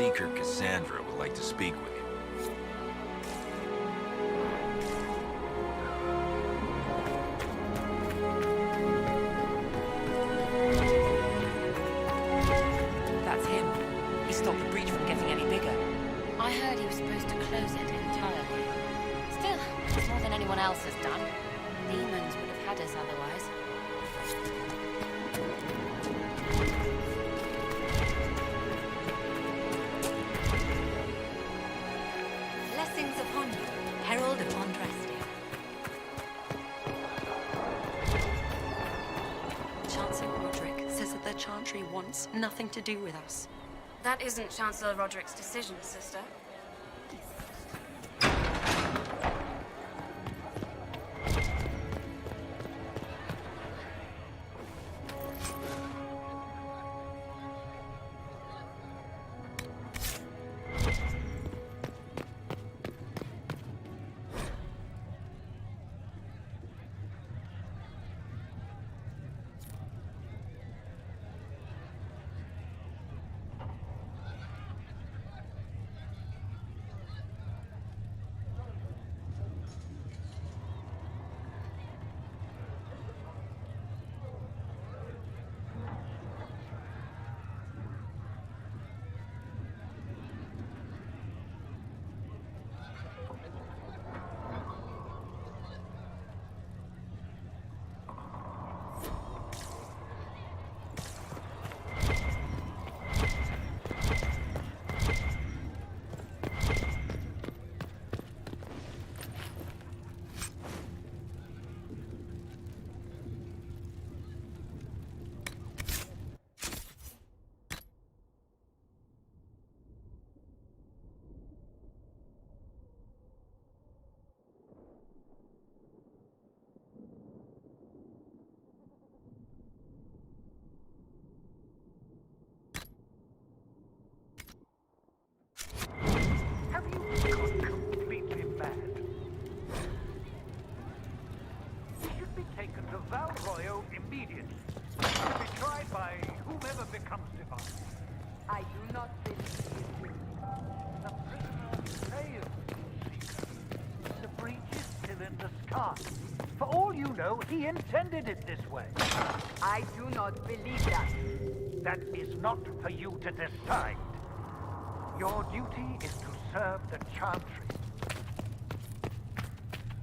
Seeker Cassandra would like to speak with you. That's him. He stopped the breach from getting any bigger. I heard he was supposed to close it entirely. Still, it's more than anyone else has done. Demons would have had us otherwise. Blessings upon you, Herald of Andraste. Chancellor Roderick says that the Chantry wants nothing to do with us. That isn't Chancellor Roderick's decision, sister. Have you gone completely mad? You should be taken to Val Royo immediately, to be tried by whomever becomes divine. I do not believe you. The prisoner failed, Seeker. The breach is still in the sky. For all you know, he intended it this way. I do not believe that. That is not for you to decide. Your duty is to serve the Chantry.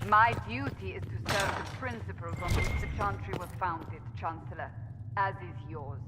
My duty is to serve the principles on which the Chantry was founded, Chancellor, as is yours.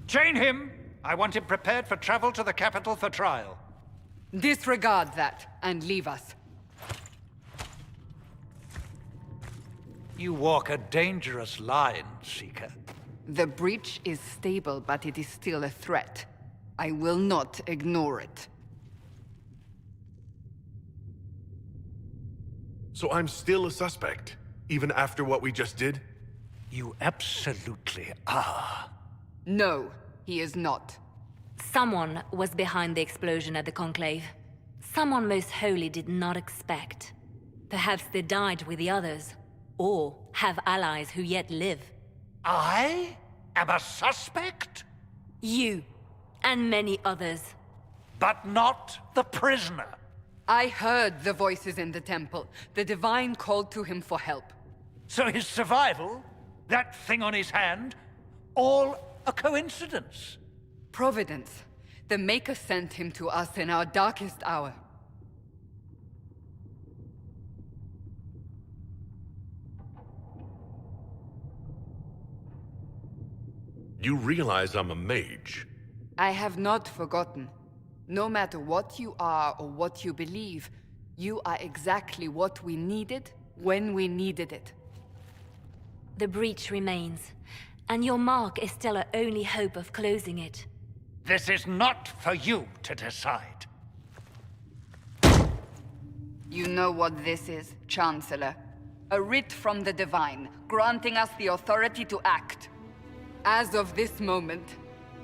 Chain him! I want him prepared for travel to the capital for trial. Disregard that and leave us. You walk a dangerous line, Seeker. The breach is stable, but it is still a threat. I will not ignore it. So I'm still a suspect, even after what we just did? You absolutely are. No, he is not. Someone was behind the explosion at the Conclave. Someone most holy did not expect. Perhaps they died with the others, or have allies who yet live. I am a suspect? You, and many others. But not the prisoner. I heard the voices in the temple. The Divine called to him for help. So his survival, that thing on his hand, all a coincidence. Providence. The Maker sent him to us in our darkest hour. You realize I'm a mage. I have not forgotten. No matter what you are or what you believe, you are exactly what we needed when we needed it. The breach remains, and your mark is still our only hope of closing it. This is not for you to decide. You know what this is, Chancellor. A writ from the Divine, granting us the authority to act. As of this moment,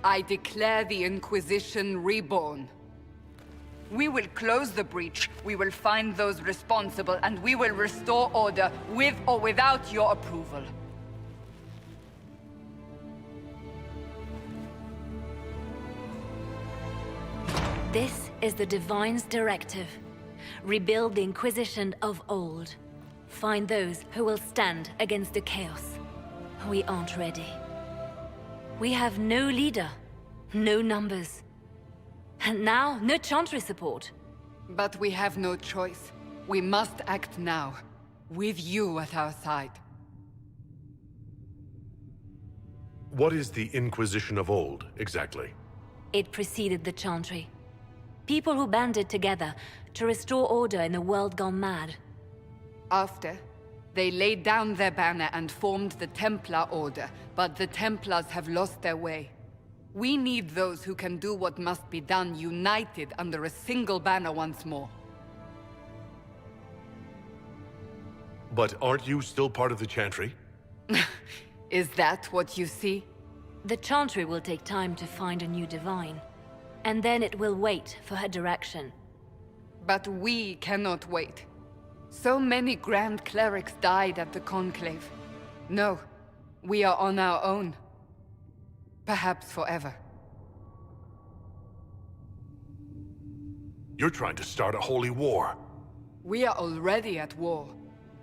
I declare the Inquisition reborn. We will close the breach, we will find those responsible, and we will restore order with or without your approval. This is the Divine's directive. Rebuild the Inquisition of Old. Find those who will stand against the chaos. We aren't ready. We have no leader, no numbers. And now, no Chantry support. But we have no choice. We must act now, with you at our side. What is the Inquisition of Old, exactly? It preceded the Chantry. People who banded together to restore order in a world gone mad. After, they laid down their banner and formed the Templar Order, but the Templars have lost their way. We need those who can do what must be done, united under a single banner once more. But aren't you still part of the Chantry? Is that what you see? The Chantry will take time to find a new Divine. And then it will wait for her direction. But we cannot wait. So many Grand Clerics died at the Conclave. No, we are on our own. Perhaps forever. You're trying to start a holy war. We are already at war.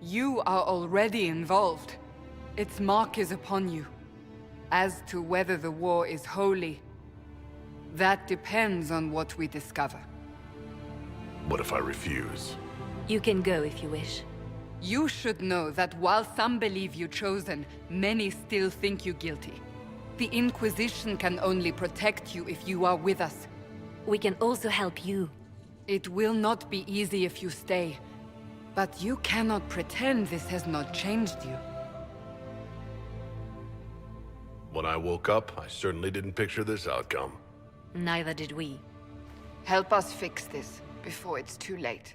You are already involved. Its mark is upon you. As to whether the war is holy, that depends on what we discover. What if I refuse? You can go if you wish. You should know that while some believe you chosen, many still think you guilty. The Inquisition can only protect you if you are with us. We can also help you. It will not be easy if you stay. But you cannot pretend this has not changed you. When I woke up, I certainly didn't picture this outcome. Neither did we. Help us fix this before it's too late.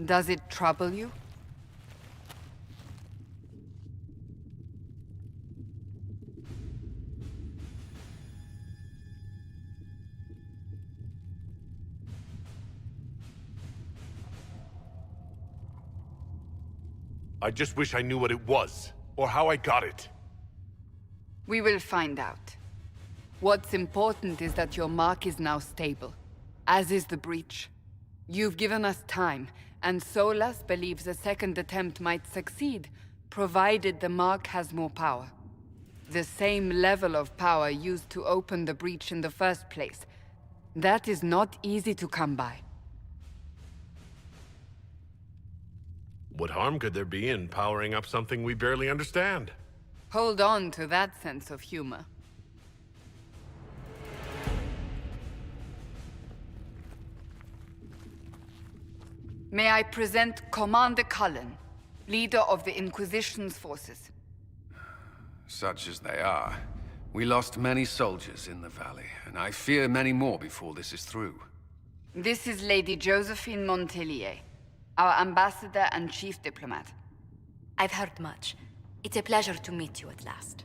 Does it trouble you? I just wish I knew what it was, or how I got it. We will find out. What's important is that your mark is now stable, as is the breach. You've given us time, and Solas believes a second attempt might succeed, provided the mark has more power. The same level of power used to open the breach in the first place. That is not easy to come by. What harm could there be in powering up something we barely understand? Hold on to that sense of humor. May I present Commander Cullen, leader of the Inquisition's forces. Such as they are. We lost many soldiers in the valley, and I fear many more before this is through. This is Lady Josephine Montelier, our ambassador and chief diplomat. I've heard much. It's a pleasure to meet you at last.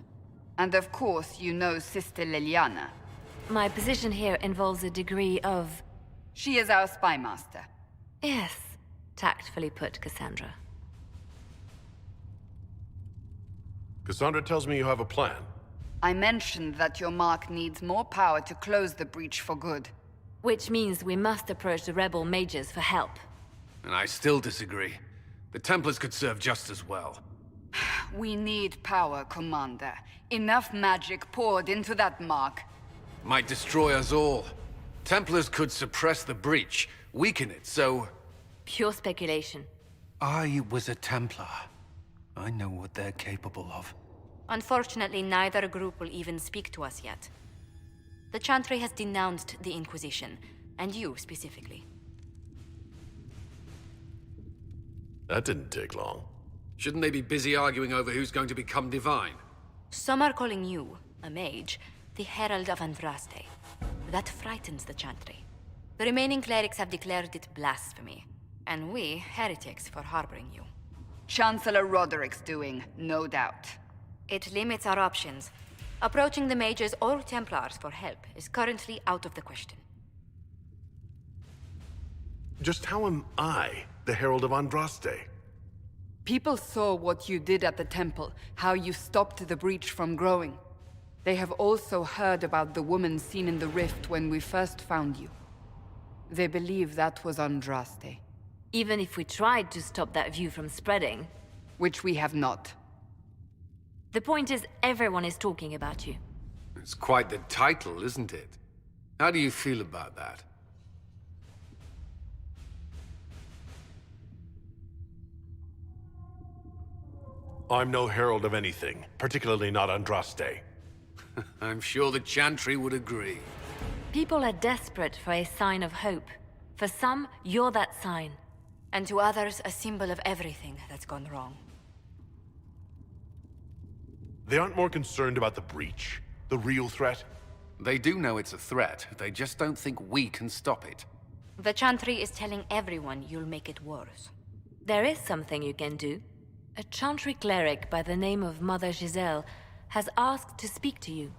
And of course, you know Sister Liliana. My position here involves a degree of... She is our spy master. Yes, tactfully put, Cassandra. Cassandra tells me you have a plan. I mentioned that your mark needs more power to close the breach for good. Which means we must approach the rebel mages for help. And I still disagree. The Templars could serve just as well. We need power, Commander. Enough magic poured into that mark. Might destroy us all. Templars could suppress the breach, weaken it, so... Pure speculation. I was a Templar. I know what they're capable of. Unfortunately, neither group will even speak to us yet. The Chantry has denounced the Inquisition, and you specifically. That didn't take long. Shouldn't they be busy arguing over who's going to become divine? Some are calling you, a mage, the Herald of Andraste. That frightens the Chantry. The remaining clerics have declared it blasphemy, and we, heretics, for harboring you. Chancellor Roderick's doing, no doubt. It limits our options. Approaching the mages or Templars for help is currently out of the question. Just how am I the Herald of Andraste? People saw what you did at the temple, how you stopped the breach from growing. They have also heard about the woman seen in the rift when we first found you. They believe that was Andraste. Even if we tried to stop that view from spreading... Which we have not. The point is, everyone is talking about you. It's quite the title, isn't it? How do you feel about that? I'm no herald of anything, particularly not Andraste. I'm sure the Chantry would agree. People are desperate for a sign of hope. For some, you're that sign. And to others, a symbol of everything that's gone wrong. They aren't more concerned about the breach, the real threat? They do know it's a threat, they just don't think we can stop it. The Chantry is telling everyone you'll make it worse. There is something you can do. A Chantry cleric by the name of Mother Giselle has asked to speak to you.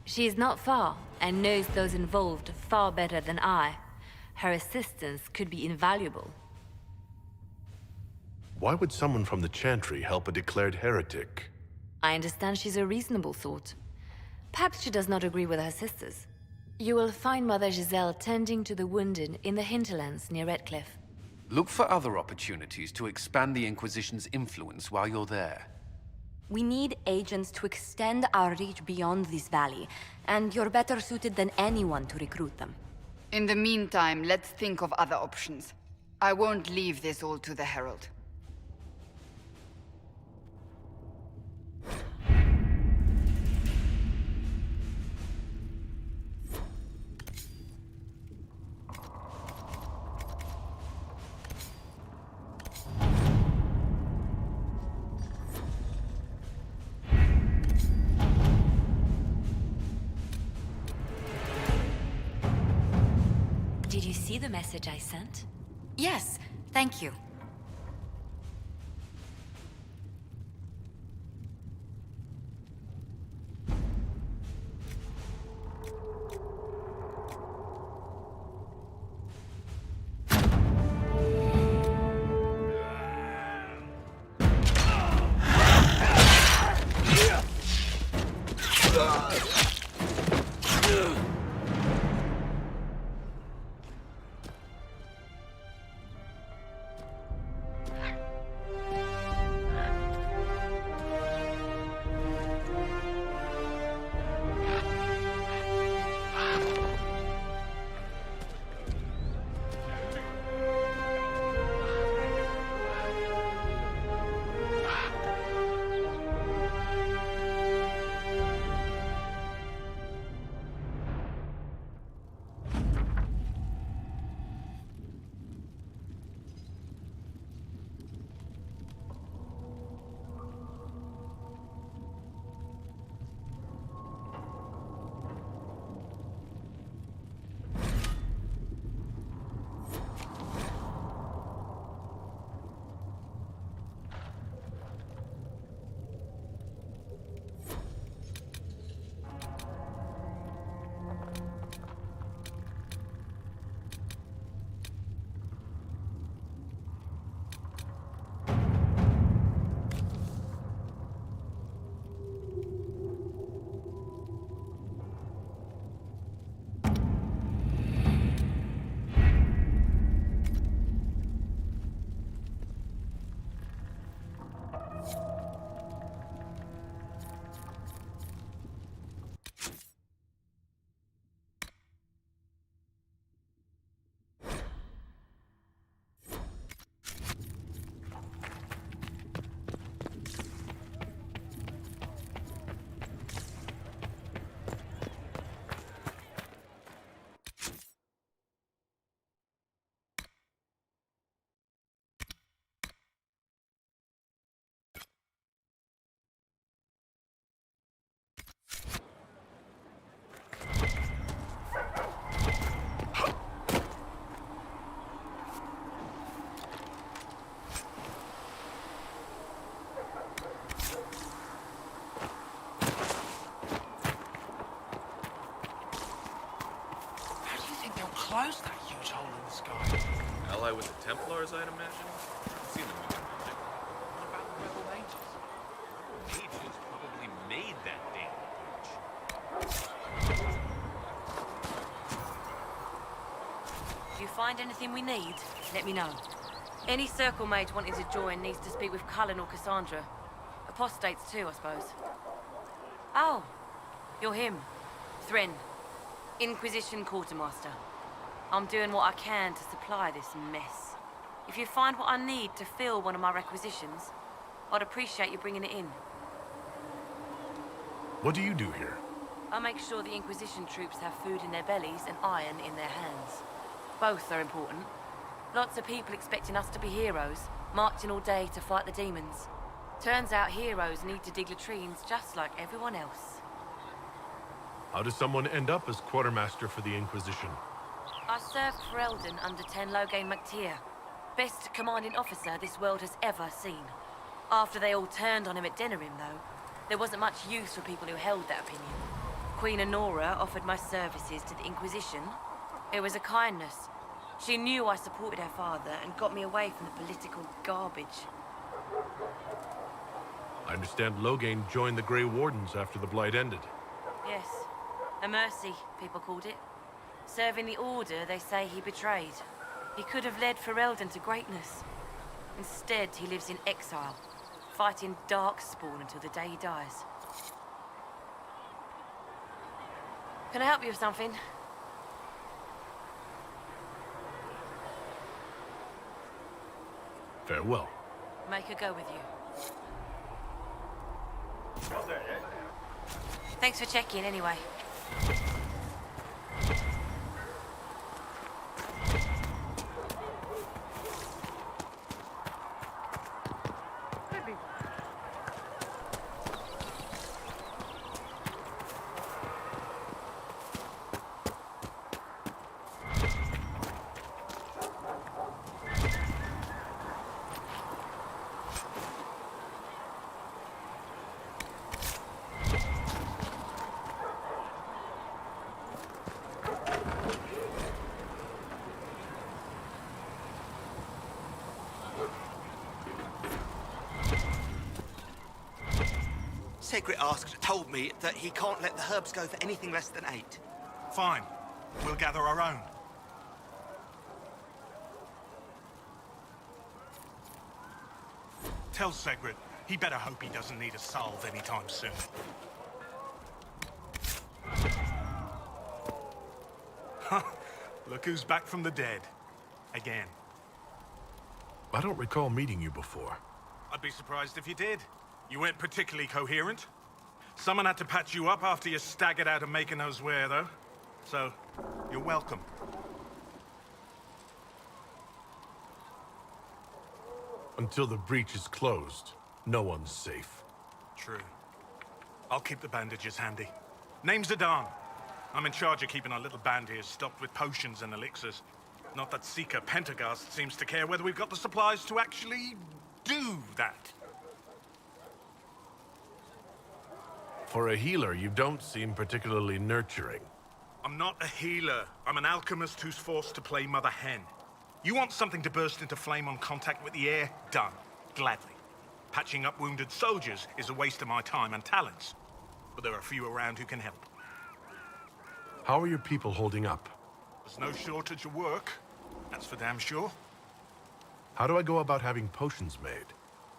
She is not far, and knows those involved far better than I. Her assistance could be invaluable. Why would someone from the Chantry help a declared heretic? I understand she's a reasonable sort. Perhaps she does not agree with her sisters. You will find Mother Giselle tending to the wounded in the hinterlands near Redcliffe. Look for other opportunities to expand the Inquisition's influence while you're there. We need agents to extend our reach beyond this valley, and you're better suited than anyone to recruit them. In the meantime, let's think of other options. I won't leave this all to the Herald. Did you see the message I sent? Yes, thank you. Close that huge hole in the sky. Ally with the Templars, I'd imagine? I've seen them moving magic. What about the rebel mages? Mages probably made that damn bridge. If you find anything we need, let me know. Any Circle Mage wanting to join needs to speak with Cullen or Cassandra. Apostates too, I suppose. Oh, you're him. Thren. Inquisition Quartermaster. I'm doing what I can to supply this mess. If you find what I need to fill one of my requisitions, I'd appreciate you bringing it in. What do you do here? I make sure the Inquisition troops have food in their bellies and iron in their hands. Both are important. Lots of people expecting us to be heroes, marching all day to fight the demons. Turns out heroes need to dig latrines just like everyone else. How does someone end up as quartermaster for the Inquisition? I served for Eldon under 10 Loghain MacTier. Best commanding officer this world has ever seen. After they all turned on him at Denerim, though, there wasn't much use for people who held that opinion. Queen Honora offered my services to the Inquisition. It was a kindness. She knew I supported her father and got me away from the political garbage. I understand Loghain joined the Grey Wardens after the Blight ended. Yes. A mercy, people called it. Serving the Order, they say he betrayed. He could have led Ferelden to greatness. Instead, he lives in exile, fighting Darkspawn until the day he dies. Can I help you with something? Farewell. Make her go with you. Thanks for checking, anyway. Secret told me that he can't let the herbs go for anything less than 8. Fine. We'll gather our own. Tell Segret, he better hope he doesn't need a salve anytime soon. Look who's back from the dead. Again. I don't recall meeting you before. I'd be surprised if you did. You weren't particularly coherent. Someone had to patch you up after you staggered out of making those wear, though. So, you're welcome. Until the breach is closed, no one's safe. True. I'll keep the bandages handy. Name's Adan. I'm in charge of keeping our little band here stocked with potions and elixirs. Not that Seeker Pentagast seems to care whether we've got the supplies to actually do that. For a healer, you don't seem particularly nurturing. I'm not a healer. I'm an alchemist who's forced to play Mother Hen. You want something to burst into flame on contact with the air? Done. Gladly. Patching up wounded soldiers is a waste of my time and talents. But there are a few around who can help. How are your people holding up? There's no shortage of work. That's for damn sure. How do I go about having potions made?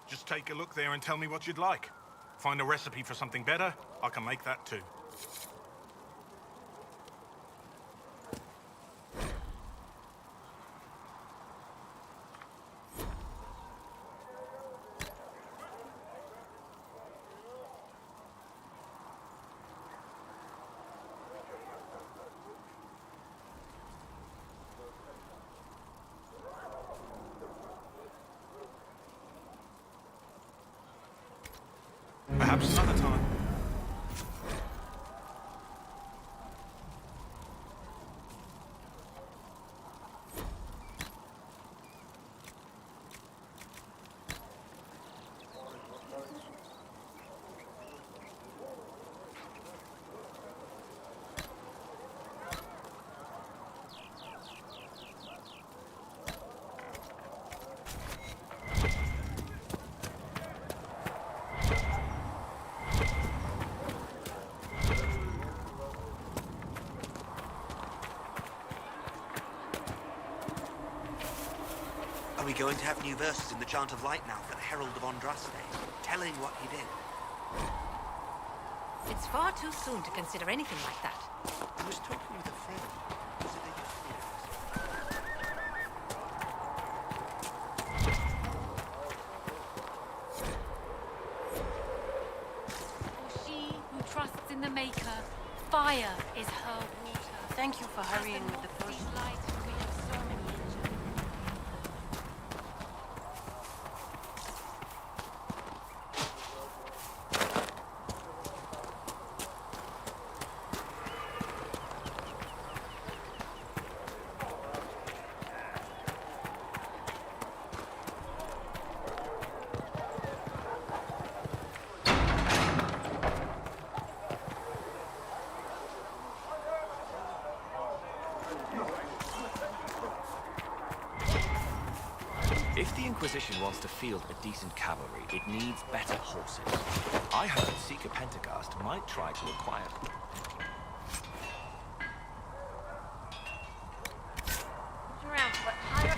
Just take a look there and tell me what you'd like. Find a recipe for something better, I can make that too. Perhaps another time. Are we going to have new verses in the Chant of Light now for the Herald of Andraste, telling what he did? It's far too soon to consider anything like that. I was talking with a friend. Visiting your For she who trusts in the Maker, fire is her water. Thank you for hurrying with the push. Light, we have so many injured. If the Inquisition wants to field a decent cavalry, it needs better horses. I heard Seeker Pentagast might try to acquire them. Around, but higher.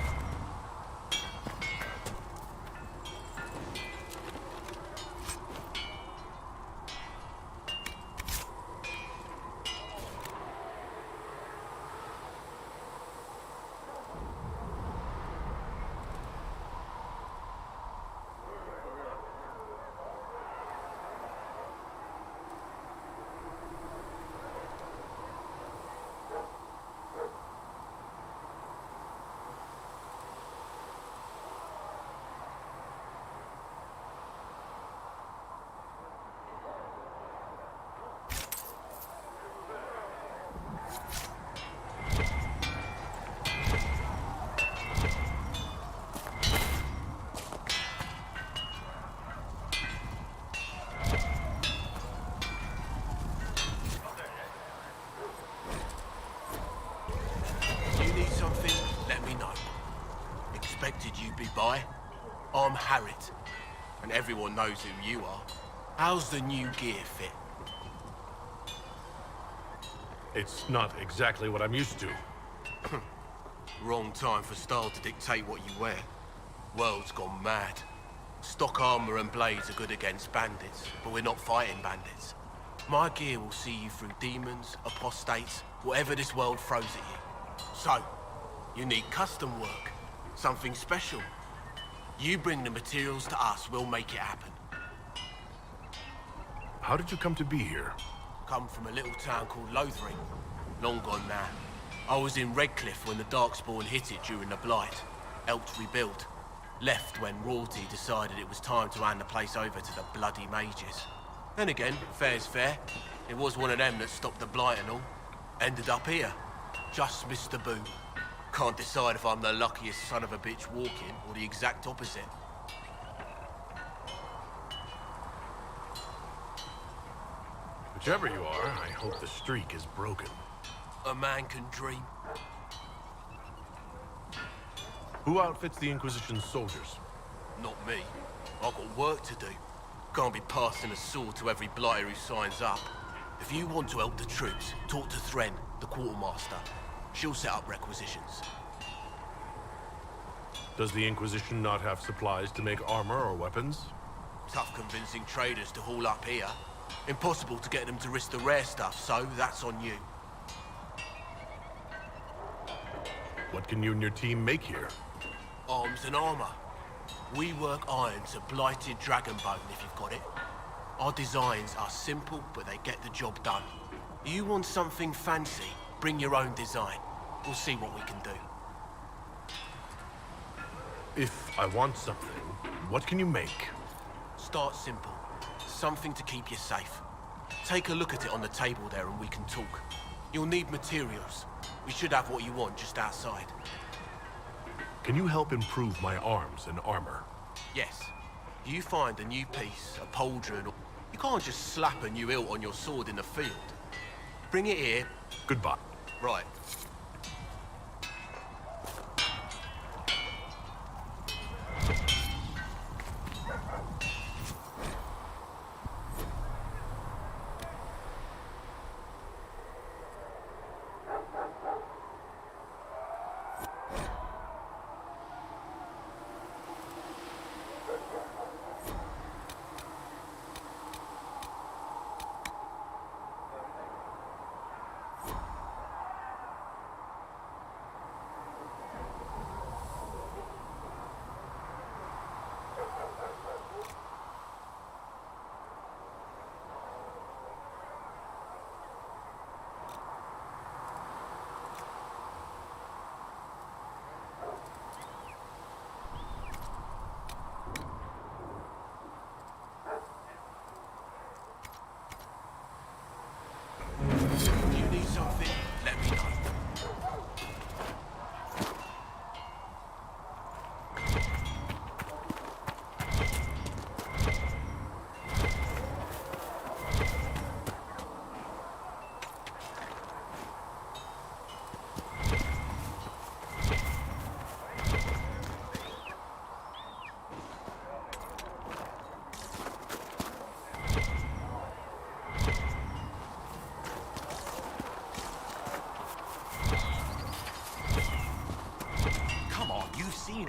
Expected you'd be by. I'm Harriet, and everyone knows who you are. How's the new gear fit? It's not exactly what I'm used to. Wrong time for style to dictate what you wear. World's gone mad. Stock armor and blades are good against bandits, but we're not fighting bandits. My gear will see you through demons, apostates, whatever this world throws at you. So, you need custom work, something special. You bring the materials to us, we'll make it happen. How did you come to be here? Come from a little town called Lothering. Long gone now. I was in Redcliffe when the Darkspawn hit it during the Blight. Helped rebuild. Left when royalty decided it was time to hand the place over to the bloody mages. Then again, fair's fair. It was one of them that stopped the Blight and all. Ended up here. Just missed the boom. Can't decide if I'm the luckiest son of a bitch walking or the exact opposite. Whichever you are, I hope the streak is broken. A man can dream. Who outfits the Inquisition's soldiers? Not me. I've got work to do. Can't be passing a sword to every blighter who signs up. If you want to help the troops, talk to Thren, the quartermaster. She'll set up requisitions. Does the Inquisition not have supplies to make armor or weapons? Tough convincing traders to haul up here. Impossible to get them to risk the rare stuff, so that's on you. What can you and your team make here? Arms and armor. We work iron to blighted dragonbone if you've got it. Our designs are simple, but they get the job done. You want something fancy, bring your own design. We'll see what we can do. If I want something, what can you make? Start simple. Something to keep you safe. Take a look at it on the table there and we can talk. You'll need materials. We should have what you want just outside. Can you help improve my arms and armor? Yes. You find a new piece, a pauldron, or... You can't just slap a new hilt on your sword in the field. Bring it here. Goodbye. Right.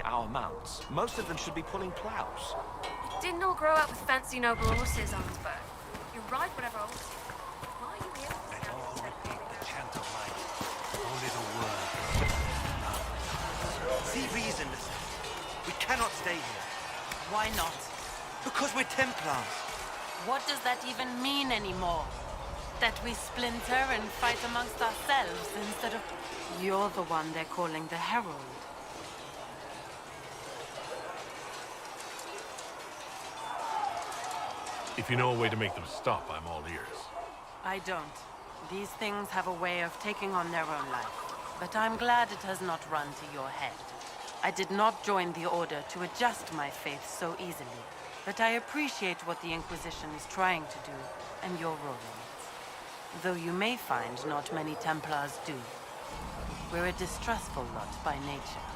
Our mounts. Most of them should be pulling plows. Didn't all grow up with fancy noble horses, Arnsberg. You ride whatever horse. Why are you here? Let all repeat the chant of life. Only the word. See reason, listen. We cannot stay here. Why not? Because we're Templars. What does that even mean anymore? That we splinter and fight amongst ourselves instead of... You're the one they're calling the Herald. If you know a way to make them stop, I'm all ears. I don't. These things have a way of taking on their own life. But I'm glad it has not run to your head. I did not join the Order to adjust my faith so easily. But I appreciate what the Inquisition is trying to do, and your role in it. Though you may find not many Templars do. We're a distrustful lot by nature.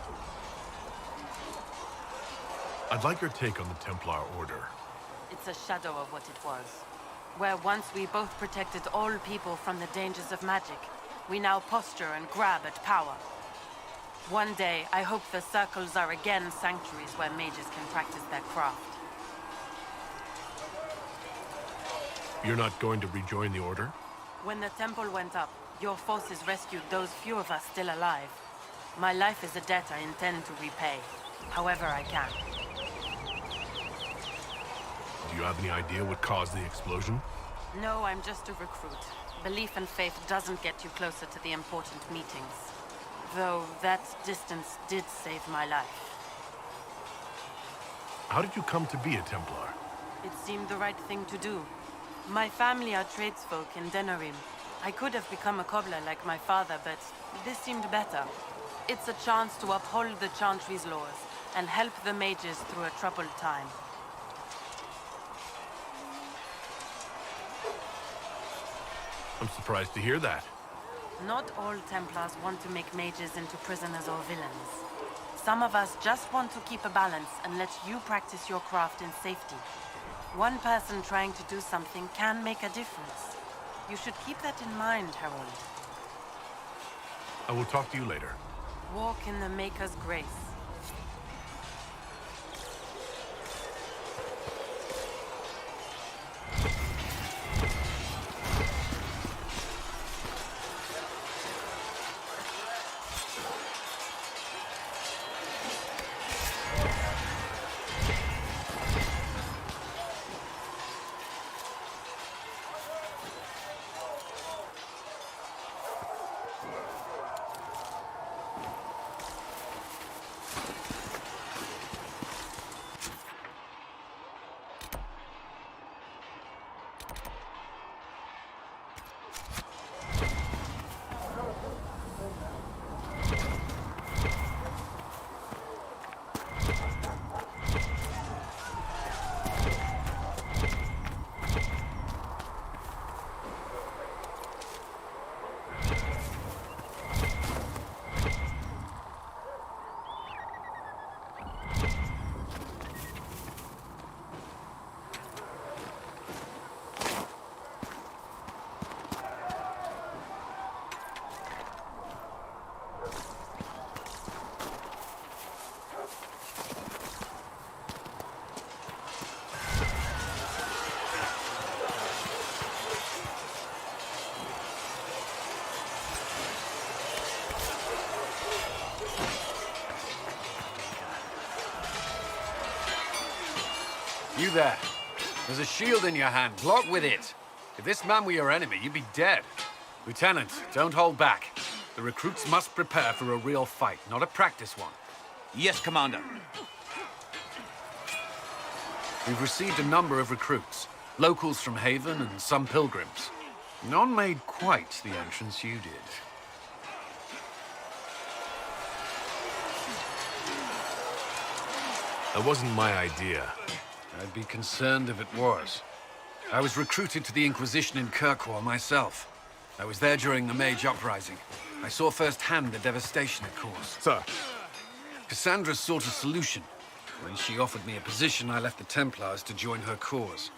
I'd like your take on the Templar Order. It's a shadow of what it was. Where once we both protected all people from the dangers of magic, we now posture and grab at power. One day, I hope the circles are again sanctuaries where mages can practice their craft. You're not going to rejoin the Order? When the temple went up, your forces rescued those few of us still alive. My life is a debt I intend to repay, however I can. Do you have any idea what caused the explosion? No, I'm just a recruit. Belief and faith doesn't get you closer to the important meetings. Though that distance did save my life. How did you come to be a Templar? It seemed the right thing to do. My family are tradesfolk in Denerim. I could have become a cobbler like my father, but this seemed better. It's a chance to uphold the Chantry's laws and help the mages through a troubled time. I'm surprised to hear that. Not all Templars want to make mages into prisoners or villains. Some of us just want to keep a balance and let you practice your craft in safety. One person trying to do something can make a difference. You should keep that in mind, Harold. I will talk to you later. Walk in the Maker's grace. You there. There's a shield in your hand. Block with it. If this man were your enemy, you'd be dead. Lieutenant, don't hold back. The recruits must prepare for a real fight, not a practice one. Yes, Commander. We've received a number of recruits. Locals from Haven and some pilgrims. None made quite the entrance you did. That wasn't my idea. I'd be concerned if it was. I was recruited to the Inquisition in Kirkwall myself. I was there during the Mage uprising. I saw firsthand the devastation it caused. Sir. Cassandra sought a solution. When she offered me a position, I left the Templars to join her cause.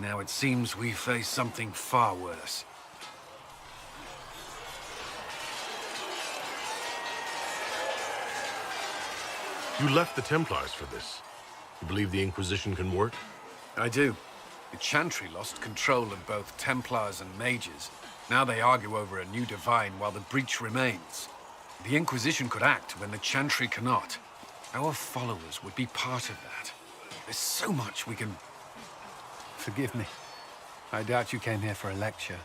Now it seems we face something far worse. You left the Templars for this. You believe the Inquisition can work? I do. The Chantry lost control of both Templars and Mages. Now they argue over a new divine while the breach remains. The Inquisition could act when the Chantry cannot. Our followers would be part of that. There's so much we can... Forgive me. I doubt you came here for a lecture.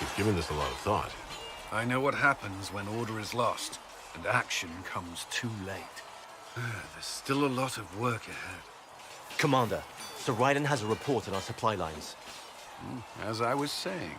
You've given this a lot of thought. I know what happens when order is lost, and action comes too late. There's still a lot of work ahead. Commander, Sir Ryden has a report on our supply lines. As I was saying.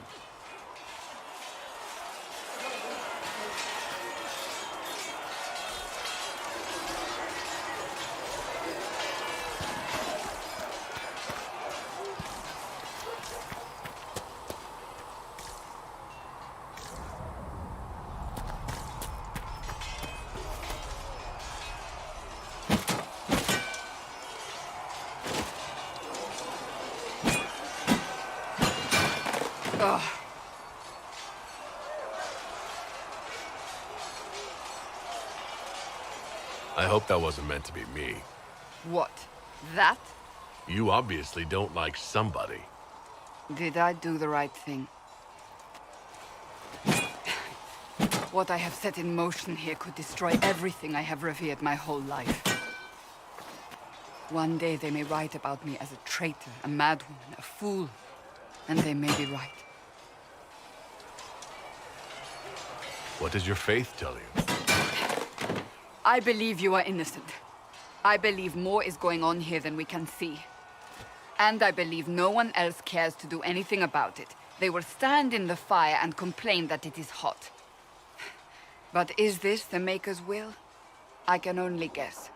I hope that wasn't meant to be me. What? That? You obviously don't like somebody. Did I do the right thing? What I have set in motion here could destroy everything I have revered my whole life. One day they may write about me as a traitor, a madwoman, a fool. And they may be right. What does your faith tell you? I believe you are innocent. I believe more is going on here than we can see. And I believe no one else cares to do anything about it. They will stand in the fire and complain that it is hot. But is this the Maker's will? I can only guess.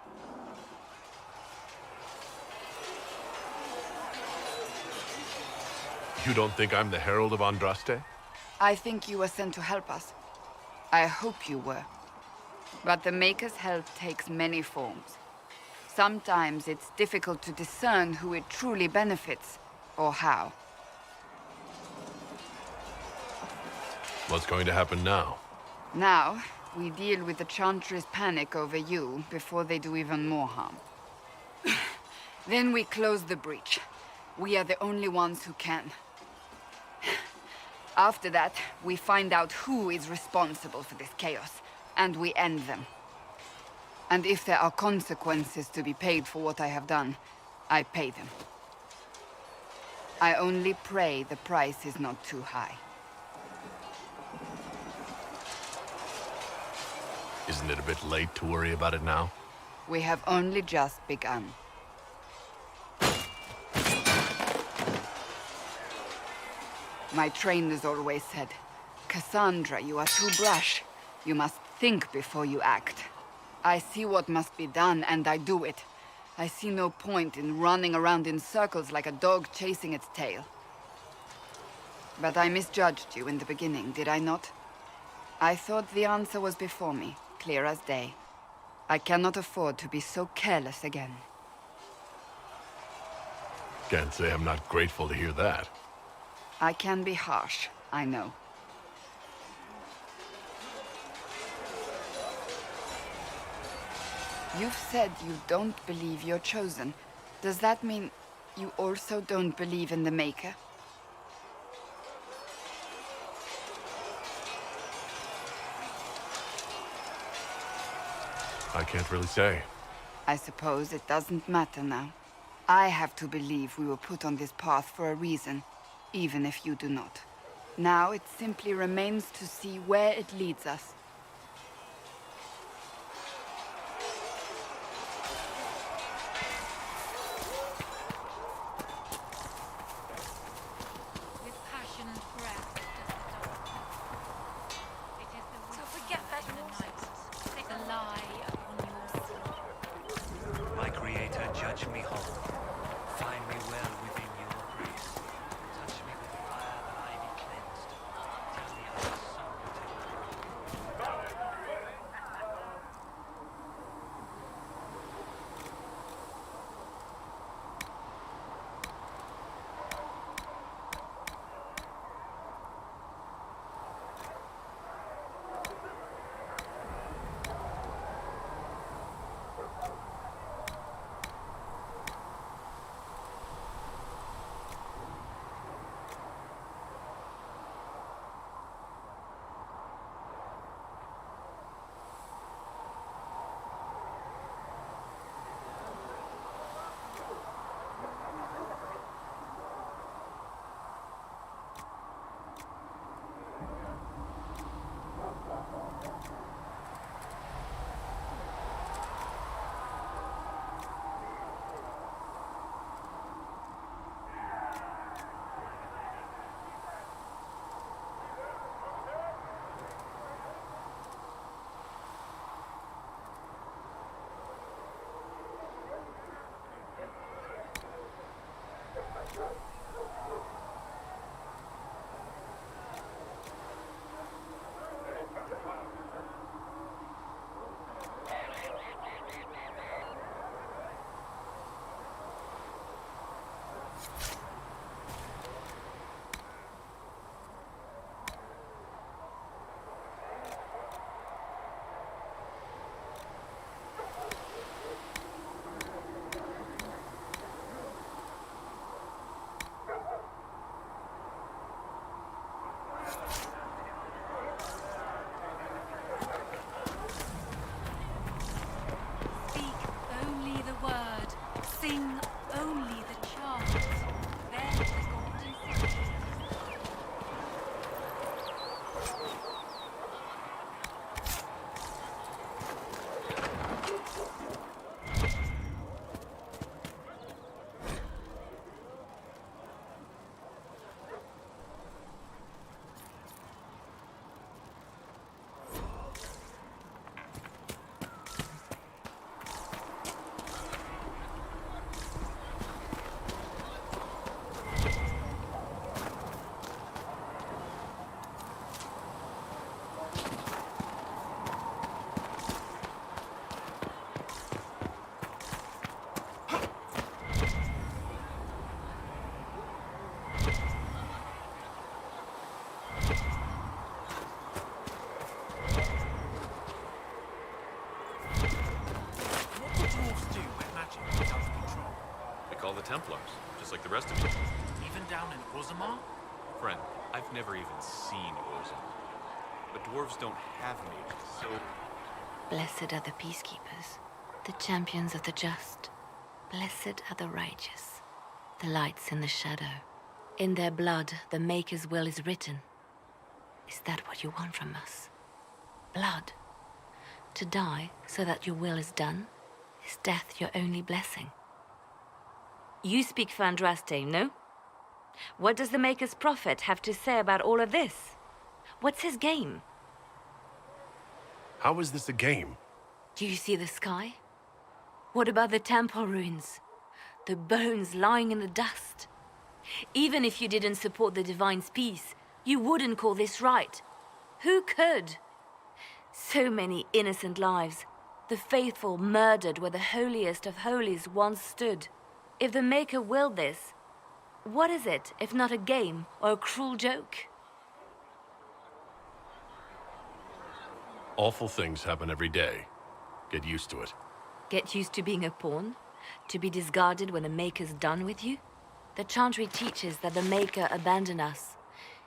You don't think I'm the Herald of Andraste? I think you were sent to help us. I hope you were. But the Maker's help takes many forms. Sometimes it's difficult to discern who it truly benefits, or how. What's going to happen now? Now, we deal with the Chantry's panic over you before they do even more harm. Then we close the breach. We are the only ones who can. After that, we find out who is responsible for this chaos, and we end them. And if there are consequences to be paid for what I have done, I pay them. I only pray the price is not too high. Isn't it a bit late to worry about it now? We have only just begun. My trainers always said, Cassandra, you are too brash. You must think before you act. I see what must be done, and I do it. I see no point in running around in circles like a dog chasing its tail. But I misjudged you in the beginning, did I not? I thought the answer was before me, clear as day. I cannot afford to be so careless again. Can't say I'm not grateful to hear that. I can be harsh, I know. You've said you don't believe you're chosen. Does that mean you also don't believe in the Maker? I can't really say. I suppose it doesn't matter now. I have to believe we were put on this path for a reason, even if you do not. Now it simply remains to see where it leads us. My Creator, judge me whole. Find me well within your grace. Touch me with fire that I be cleansed. Tell me I am so rest of you. Even down in Orzammar? Friend, I've never even seen Orzammar. But dwarves don't have mages, so... Blessed are the peacekeepers, the champions of the just. Blessed are the righteous, the lights in the shadow. In their blood, the Maker's will is written. Is that what you want from us? Blood? To die so that your will is done? Is death your only blessing? You speak for Andraste, no? What does the Maker's prophet have to say about all of this? What's his game? How is this a game? Do you see the sky? What about the temple ruins? The bones lying in the dust? Even if you didn't support the Divine's peace, you wouldn't call this right. Who could? So many innocent lives. The faithful murdered where the holiest of holies once stood. If the Maker willed this, what is it if not a game or a cruel joke? Awful things happen every day. Get used to it. Get used to being a pawn? To be discarded when the Maker's done with you? The Chantry teaches that the Maker abandoned us.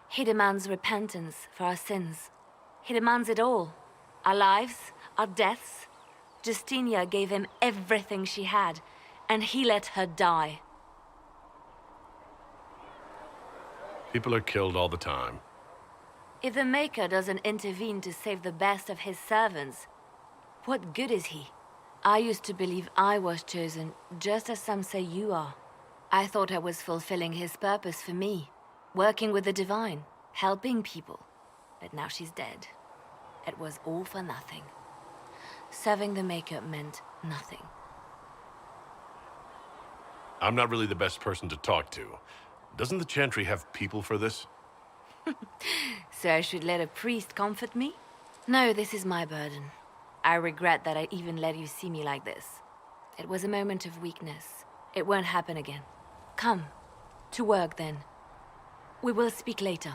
He demands repentance for our sins. He demands it all. Our lives, our deaths. Justinia gave him everything she had, and he let her die. People are killed all the time. If the Maker doesn't intervene to save the best of his servants, what good is he? I used to believe I was chosen, just as some say you are. I thought I was fulfilling his purpose for me, working with the Divine, helping people. But now she's dead. It was all for nothing. Serving the Maker meant nothing. I'm not really the best person to talk to. Doesn't the Chantry have people for this? So I should let a priest comfort me? No, this is my burden. I regret that I even let you see me like this. It was a moment of weakness. It won't happen again. Come, to work then. We will speak later.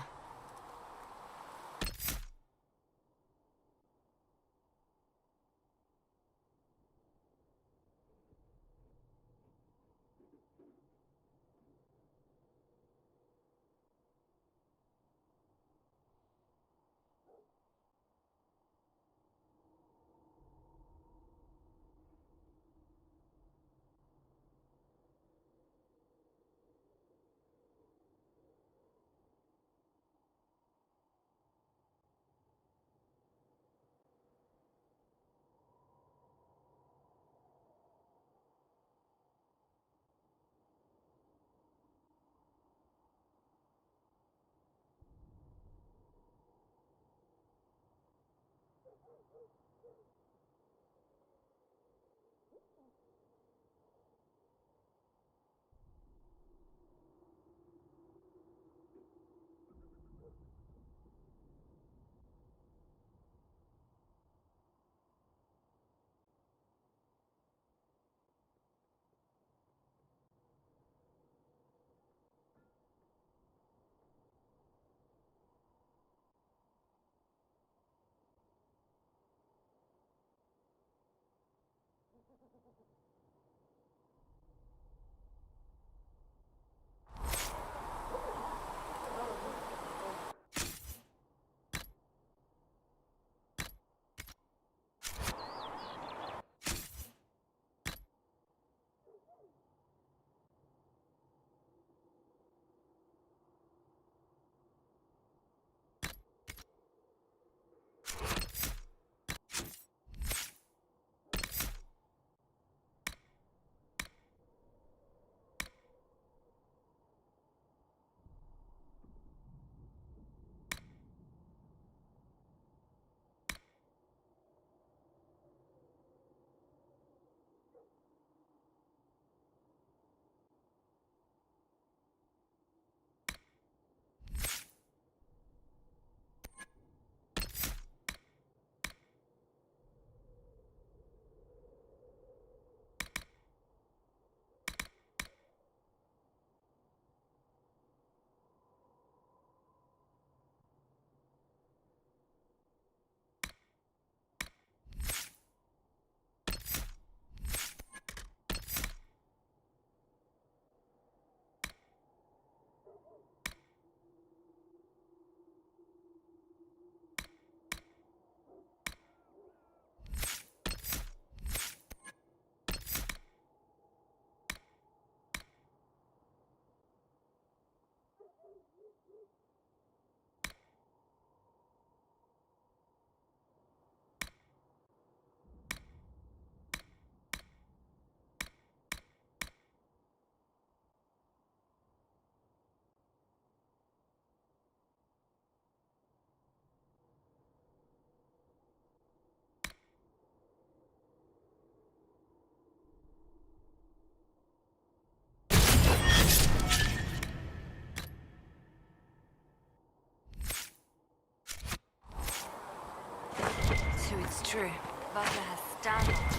it's true. Vata has stand on us.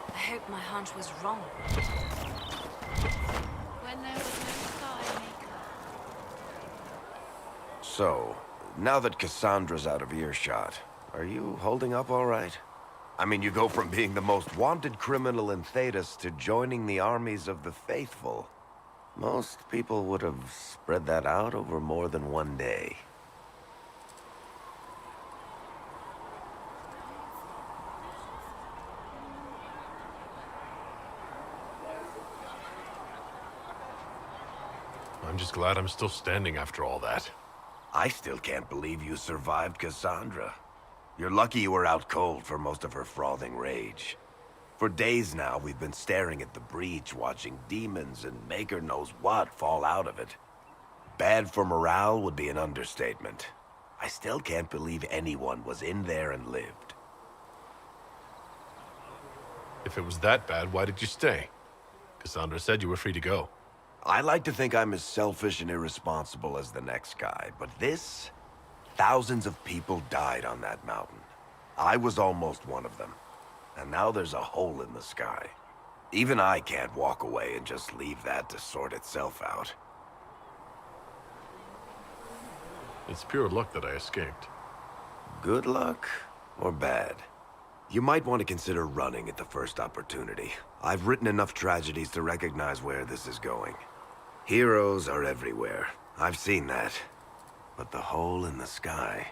I hope my hunch was wrong. When there was no sky maker. So, now that Cassandra's out of earshot, are you holding up all right? I mean, you go from being the most wanted criminal in Thedas to joining the armies of the faithful. Most people would have spread that out over more than one day. I'm just glad I'm still standing after all that. I still can't believe you survived Cassandra. You're lucky you were out cold for most of her frothing rage. For days now, we've been staring at the breach, watching demons and maker knows what fall out of it. Bad for morale would be an understatement. I still can't believe anyone was in there and lived. If it was that bad, why did you stay? Cassandra said you were free to go. I like to think I'm as selfish and irresponsible as the next guy, but this... Thousands of people died on that mountain. I was almost one of them. And now there's a hole in the sky. Even I can't walk away and just leave that to sort itself out. It's pure luck that I escaped. Good luck or bad? You might want to consider running at the first opportunity. I've written enough tragedies to recognize where this is going. Heroes are everywhere. I've seen that. But the hole in the sky...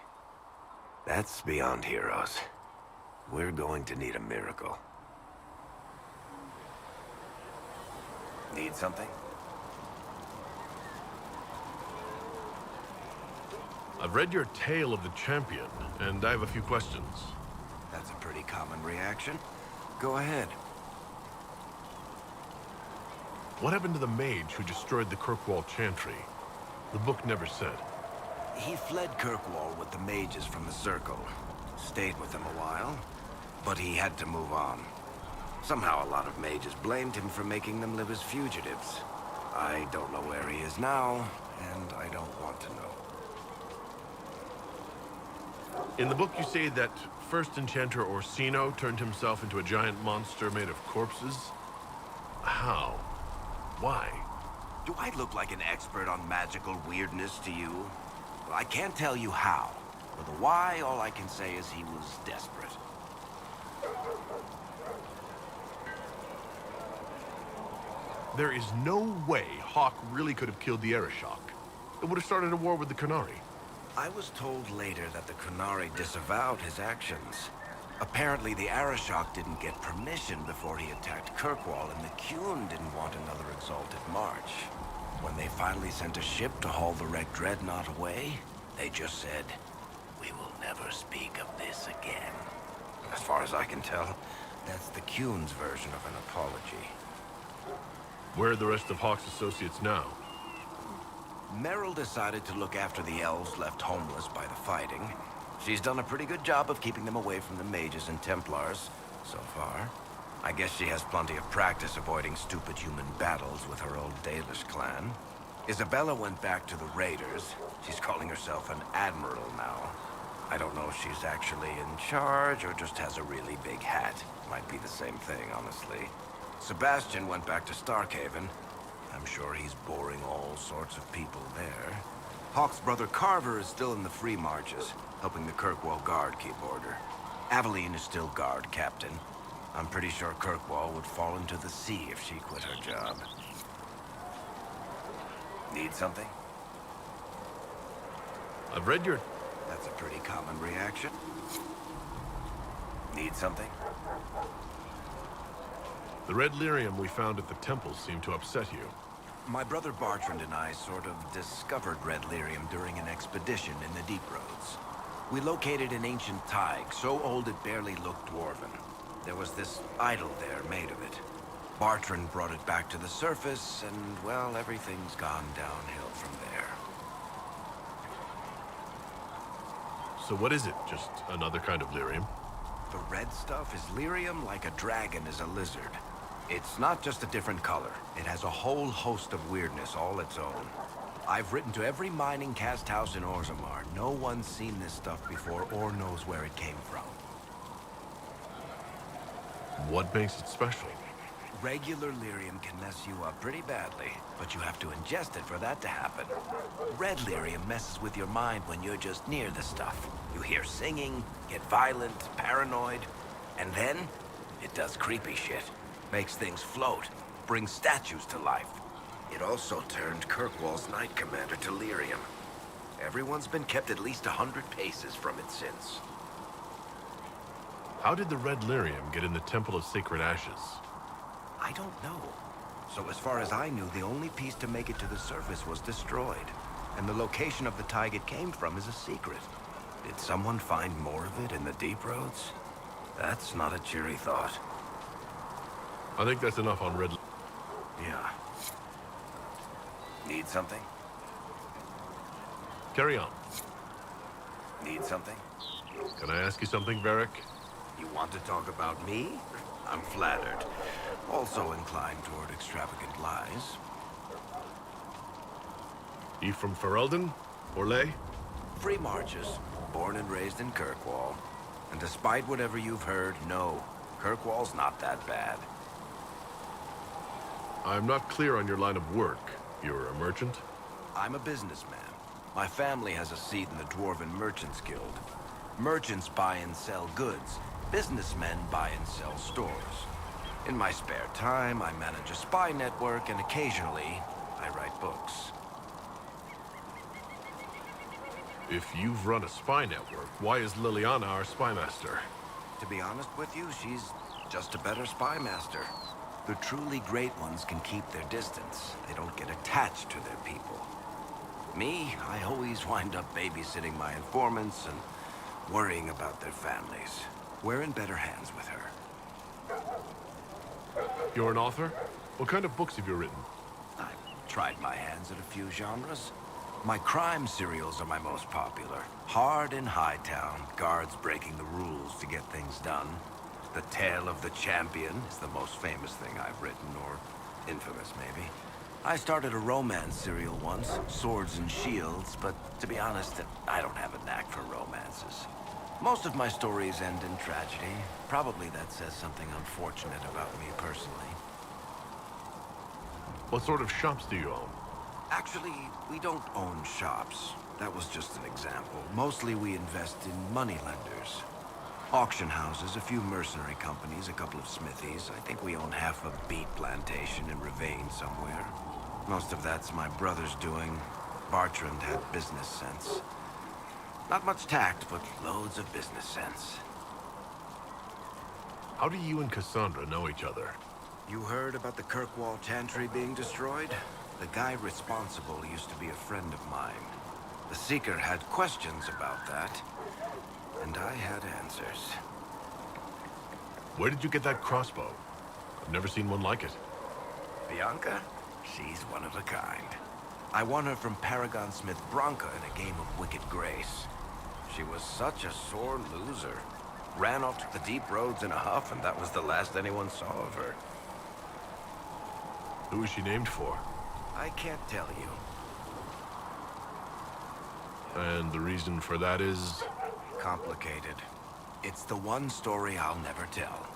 that's beyond heroes. We're going to need a miracle. Need something? I've read your Tale of the Champion, and I have a few questions. That's a pretty common reaction. Go ahead. What happened to the mage who destroyed the Kirkwall Chantry? The book never said. He fled Kirkwall with the mages from the Circle. Stayed with them a while, but he had to move on. Somehow a lot of mages blamed him for making them live as fugitives. I don't know where he is now, and I don't want to know. In the book you say that first enchanter Orsino turned himself into a giant monster made of corpses? How? Why? Do I look like an expert on magical weirdness to you? Well, I can't tell you how. For the why, all I can say is he was desperate. There is no way Hawk really could have killed the Arishok. It would have started a war with the Qunari. I was told later that the Qunari disavowed his actions. Apparently the Arishok didn't get permission before he attacked Kirkwall, and the Qun didn't want another exalted march. When they finally sent a ship to haul the wrecked dreadnought away, they just said, "We will never speak of this again." As far as I can tell, that's the Qun's version of an apology. Where are the rest of Hawk's associates now? Meryl decided to look after the elves left homeless by the fighting. She's done a pretty good job of keeping them away from the mages and Templars, so far. I guess she has plenty of practice avoiding stupid human battles with her old Dalish clan. Isabella went back to the Raiders. She's calling herself an admiral now. I don't know if she's actually in charge or just has a really big hat. Might be the same thing, honestly. Sebastian went back to Starkhaven. I'm sure he's boring all sorts of people there. Hawk's brother Carver is still in the Free Marches, helping the Kirkwall Guard keep order. Aveline is still Guard Captain. I'm pretty sure Kirkwall would fall into the sea if she quit her job. Need something? I've read your... That's a pretty common reaction. Need something? The red lyrium we found at the temple seemed to upset you. My brother Bartrand and I sort of discovered red lyrium during an expedition in the Deep Roads. We located an ancient thaig, so old it barely looked dwarven. There was this idol there made of it. Bartrand brought it back to the surface, and, well, everything's gone downhill from there. So what is it? Just another kind of lyrium? The red stuff is lyrium like a dragon is a lizard. It's not just a different color. It has a whole host of weirdness all its own. I've written to every mining cast house in Orzammar. No one's seen this stuff before or knows where it came from. What makes it special? Regular lyrium can mess you up pretty badly, but you have to ingest it for that to happen. Red lyrium messes with your mind when you're just near the stuff. You hear singing, get violent, paranoid, and then it does creepy shit. Makes things float, brings statues to life. It also turned Kirkwall's Knight Commander to lyrium. Everyone's been kept at least 100 paces from it since. How did the red lyrium get in the Temple of Sacred Ashes? I don't know. So as far as I knew, the only piece to make it to the surface was destroyed. And the location of the tide it came from is a secret. Did someone find more of it in the deep roads? That's not a cheery thought. I think that's enough on red... Yeah. Need something? Carry on. Need something? Can I ask you something, Varric? You want to talk about me? I'm flattered. Also inclined toward extravagant lies. You from Ferelden? Orlais? Free marches. Born and raised in Kirkwall. And despite whatever you've heard, no. Kirkwall's not that bad. I'm not clear on your line of work. You're a merchant? I'm a businessman. My family has a seat in the Dwarven Merchants Guild. Merchants buy and sell goods. Businessmen buy and sell stores. In my spare time, I manage a spy network, and occasionally, I write books. If you've run a spy network, why is Liliana our spy master? To be honest with you, she's just a better spy master. The truly great ones can keep their distance. They don't get attached to their people. Me, I always wind up babysitting my informants and worrying about their families. We're in better hands with her. You're an author? What kind of books have you written? I've tried my hands at a few genres. My crime serials are my most popular. Hard in Hightown, guards breaking the rules to get things done. The Tale of the Champion is the most famous thing I've written, or infamous maybe. I started a romance serial once, Swords and Shields, but to be honest, I don't have a knack for romances. Most of my stories end in tragedy. Probably that says something unfortunate about me personally. What sort of shops do you own? Actually, we don't own shops. That was just an example. Mostly we invest in moneylenders. Auction houses, a few mercenary companies, a couple of smithies. I think we own half a beet plantation in Ravane somewhere. Most of that's my brother's doing. Bartrand had business sense. Not much tact, but loads of business sense. How do you and Cassandra know each other? You heard about the Kirkwall Chantry being destroyed? The guy responsible used to be a friend of mine. The Seeker had questions about that, and I had answers. Where did you get that crossbow? I've never seen one like it. Bianca? She's one of a kind. I won her from Paragon Smith Bronca in a game of Wicked Grace. She was such a sore loser. Ran off to the deep roads in a huff, and that was the last anyone saw of her. Who is she named for? I can't tell you. And the reason for that is? Complicated. It's the one story I'll never tell.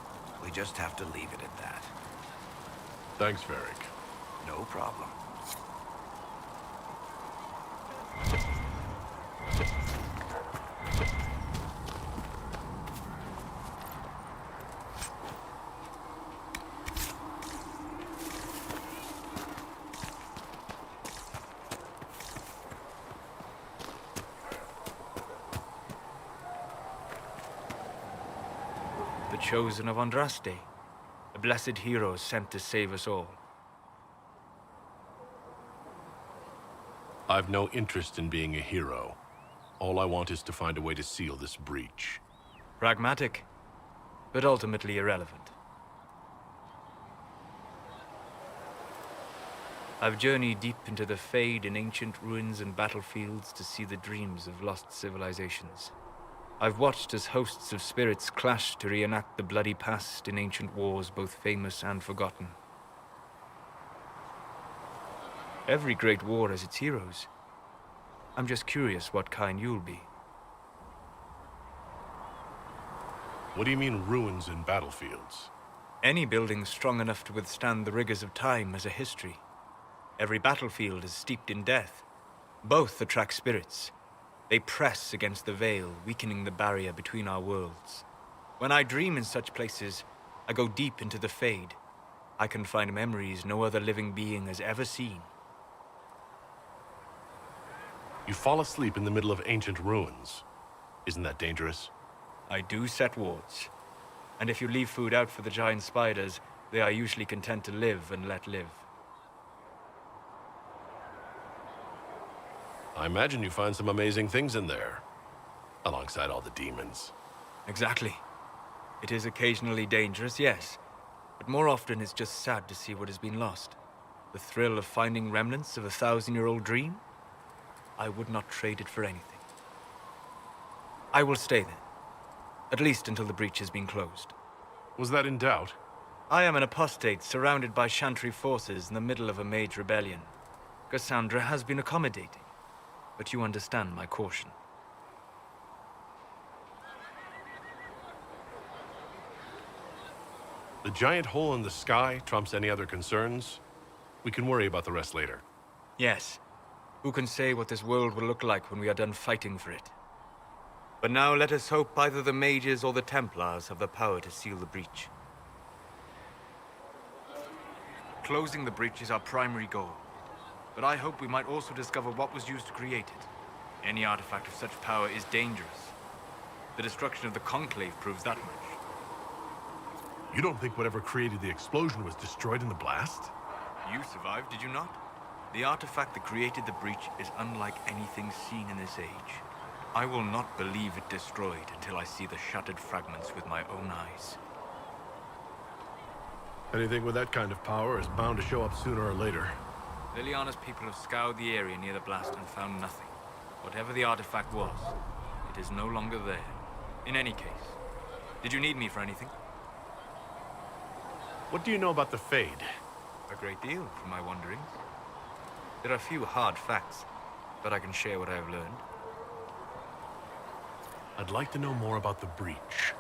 We just have to leave it at that. Thanks, Varric. No problem. The chosen of Andraste, the blessed heroes sent to save us all. I've no interest in being a hero. All I want is to find a way to seal this breach. Pragmatic, but ultimately irrelevant. I've journeyed deep into the Fade in ancient ruins and battlefields to see the dreams of lost civilizations. I've watched as hosts of spirits clash to reenact the bloody past in ancient wars, both famous and forgotten. Every great war has its heroes. I'm just curious what kind you'll be. What do you mean ruins and battlefields? Any building strong enough to withstand the rigors of time has a history. Every battlefield is steeped in death. Both attract spirits. They press against the veil, weakening the barrier between our worlds. When I dream in such places, I go deep into the Fade. I can find memories no other living being has ever seen. You fall asleep in the middle of ancient ruins. Isn't that dangerous? I do set wards. And if you leave food out for the giant spiders, they are usually content to live and let live. I imagine you find some amazing things in there, alongside all the demons. Exactly. It is occasionally dangerous, yes, but more often it's just sad to see what has been lost. The thrill of finding remnants of a 1,000-year-old dream? I would not trade it for anything. I will stay then, at least until the breach has been closed. Was that in doubt? I am an apostate surrounded by Chantry forces in the middle of a Mage rebellion. Cassandra has been accommodating, but you understand my caution. The giant hole in the sky trumps any other concerns. We can worry about the rest later. Yes. Who can say what this world will look like when we are done fighting for it? But now let us hope either the Mages or the Templars have the power to seal the breach. Closing the breach is our primary goal. But I hope we might also discover what was used to create it. Any artifact of such power is dangerous. The destruction of the Conclave proves that much. You don't think whatever created the explosion was destroyed in the blast? You survived, did you not? The artifact that created the breach is unlike anything seen in this age. I will not believe it destroyed until I see the shattered fragments with my own eyes. Anything with that kind of power is bound to show up sooner or later. Liliana's people have scoured the area near the blast and found nothing. Whatever the artifact was, it is no longer there. In any case, did you need me for anything? What do you know about the Fade? A great deal, from my wanderings. There are few hard facts, but I can share what I have learned. I'd like to know more about the breach.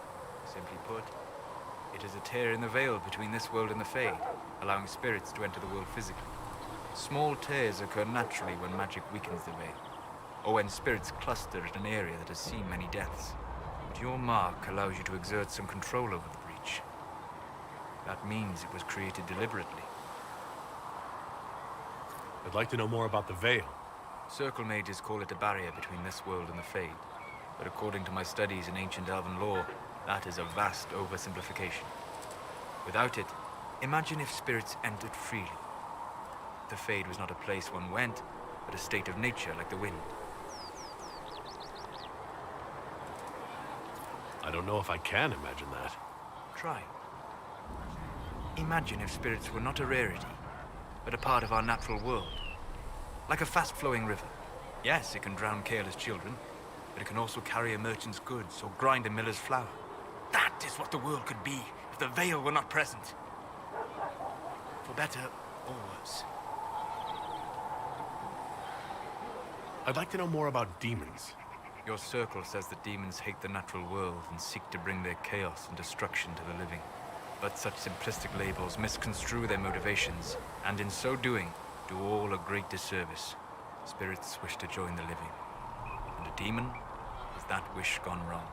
Simply put, it is a tear in the veil between this world and the Fade, allowing spirits to enter the world physically. Small tears occur naturally when magic weakens the veil, or when spirits cluster at an area that has seen many deaths. But your mark allows you to exert some control over the breach. That means it was created deliberately. I'd like to know more about the veil. Circle mages call it a barrier between this world and the Fade. But according to my studies in ancient elven lore, that is a vast oversimplification. Without it, imagine if spirits entered freely. The Fade was not a place one went, but a state of nature like the wind. I don't know if I can imagine that. Try. Imagine if spirits were not a rarity, but a part of our natural world. Like a fast-flowing river. Yes, it can drown careless children, but it can also carry a merchant's goods or grind a miller's flour. That is what the world could be if the veil were not present. For better or worse. I'd like to know more about demons. Your circle says that demons hate the natural world and seek to bring their chaos and destruction to the living. But such simplistic labels misconstrue their motivations, and in so doing, do all a great disservice. Spirits wish to join the living, and a demon is that wish gone wrong.